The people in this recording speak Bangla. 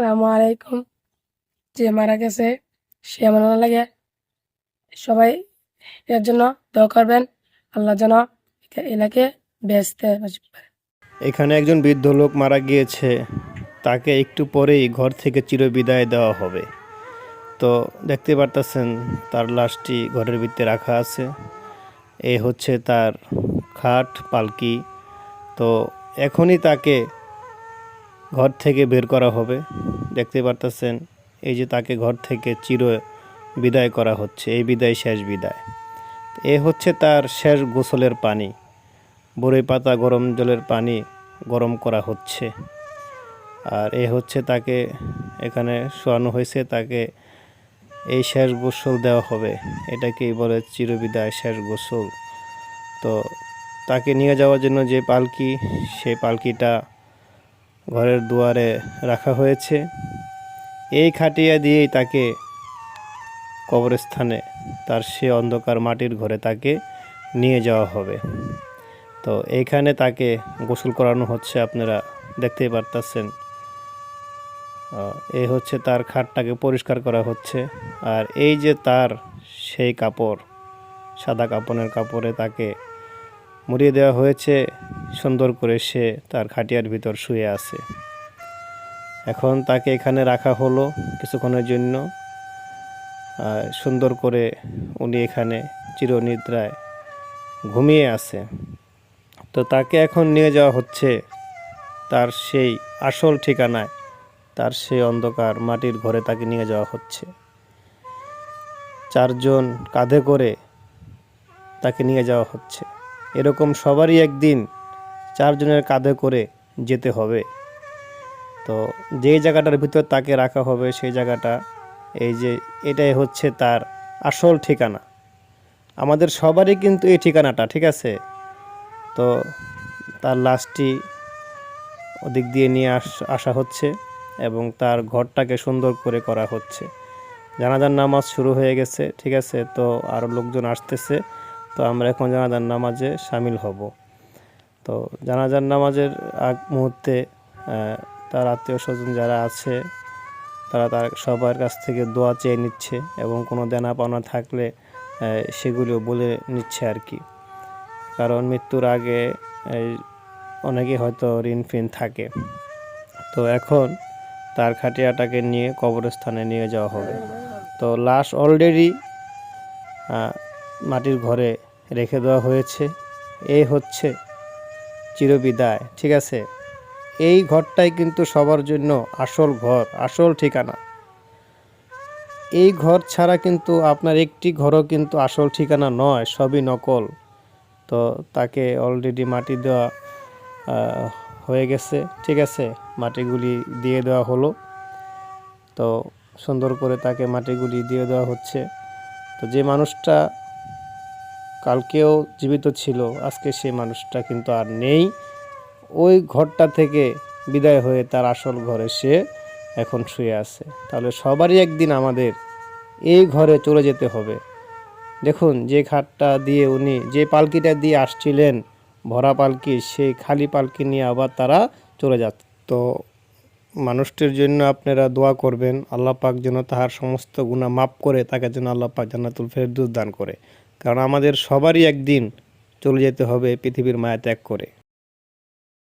আসসালামু আলাইকুম। যে মারা গেছে সে আমার না লাগে, সবাই এর জন্য দোয়া করবেন। আল্লাহ যেন এলাকে বেহেশতে নসিব করে। এখানে একজন বৃদ্ধ লোক মারা গিয়েছে, তাকে একটু পরেই ঘর থেকে চিরবিদায় দেওয়া হবে। তো দেখতে পারতেছেন তার লাশটি ঘরের ভিতরে রাখা আছে। এ হচ্ছে তার খাট পালকি। তো এখনই তাকে ঘর থেকে বের করা হবে। দেখতে পারতেছেন এই যে তাকে ঘর থেকে চির বিদায় করা হচ্ছে, এই বিদায় শেষ বিদায়। এ হচ্ছে তার শেষ গোসলের পানি। বরই পাতা গরম জলের পানি গরম করা হচ্ছে। আর এ হচ্ছে তাকে এখানে শোয়ানো হয়েছে, তাকে এই শেষ গোসল দেওয়া হবে। এটাকেই বলে চিরবিদায় শেষ গোসল। তো তাকে নিয়ে যাওয়ার জন্য যে পালকি, সেই পালকিটা ঘরের দুয়ারে রাখা হয়েছে। এই খাটিয়া দিয়েই তাকে কবরস্থানে, তার সে অন্ধকার মাটির ঘরে তাকে নিয়ে যাওয়া হবে। তো এইখানে তাকে গোসল করানো হচ্ছে, আপনারা দেখতেই পারতেছেন। এই হচ্ছে তার খাটটাকে পরিষ্কার করা হচ্ছে। আর এই যে তার সেই কাপড়, সাদা কাপড়ে তাকে মুড়িয়ে দেওয়া হয়েছে সুন্দর করে। সে তার খাটিয়ার ভিতর শুয়ে আছে। এখন তাকে এখানে রাখা হলো কিছুক্ষণের জন্য। সুন্দর করে উনি এখানে চিরনিদ্রায় ঘুমিয়ে আছে। তো তাকে এখন নিয়ে যাওয়া হচ্ছে তার সেই আসল ঠিকানায়, তার সেই অন্ধকার মাটির ঘরে তাকে নিয়ে যাওয়া হচ্ছে। চারজন কাঁধে করে তাকে নিয়ে যাওয়া হচ্ছে। এরকম সবারই একদিন চারজনের কাঁধে করে যেতে হবে। তো যেই জায়গাটার ভিতর তাকে রাখা হবে সেই জায়গাটা, এই যে এটাই হচ্ছে তার আসল ঠিকানা। আমাদের সবারই কিন্তু এই ঠিকানাটা, ঠিক আছে? তো তার লাশটি ওদিক দিয়ে নিয়ে আসা হচ্ছে এবং তার ঘরটাকে সুন্দর করে করা হচ্ছে। জানাজার নামাজ শুরু হয়ে গেছে, ঠিক আছে? তো আরও লোকজন আসতেছে। তো আমরা এখন জানাজার নামাজে সামিল হব। তো জানাজার নামাজের আগ মুহূর্তে তার আত্মীয় স্বজন যারা আছে তারা তার সবার কাছ থেকে দোয়া চেয়ে নিচ্ছে এবং কোনো দেনা পাওনা থাকলে সেগুলো বলে নিচ্ছে আর কি। কারণ মৃত্যুর আগে অনেকে হয়তো ঋণ ফিন থাকে। তো এখন তার খাটিয়াটাকে নিয়ে কবরস্থানে নিয়ে যাওয়া হবে। তো লাশ অলরেডি মাটির ঘরে রেখে দেওয়া হয়েছে। এই হচ্ছে চিরবিদায়, ঠিক আছে? এই ঘরটাই কিন্তু সবার জন্য আসল ঘর, আসল ঠিকানা। এই ঘর ছাড়া কিন্তু আপনার একটি ঘরও কিন্তু আসল ঠিকানা নয়, সবই নকল। তো তাকে অলরেডি মাটি দেওয়া হয়ে গেছে, ঠিক আছে? মাটিগুলি দিয়ে দেওয়া হলো। তো সুন্দর করে তাকে মাটিগুলি দিয়ে দেওয়া হচ্ছে। তো যে মানুষটা কালকেও জীবিত ছিল, আজকে সেই মানুষটা কিন্তু আর নেই। ওই ঘরটা থেকে বিদায় হয়ে তার আসল ঘরে সে এখন শুয়ে আছে। তাহলে সবারই একদিন আমাদের এই ঘরে চলে যেতে হবে। দেখুন, যে খাটটা দিয়ে উনি, যে পালকিটা দিয়ে আসছিলেন ভরা পালকি, সেই খালি পালকি নিয়ে আবার তারা চলে যাচ্ছে। তো মানুষটির জন্য আপনারা দোয়া করবেন, আল্লাহ পাক যেন তাহার সমস্ত গুনাহ মাফ করে তাকে যেন আল্লাহ পাক জান্নাতুল ফেরদৌস দান করে। কারণ আমাদের সবারই একদিন চলে যেতে হবে পৃথিবীর মায়া ত্যাগ করে।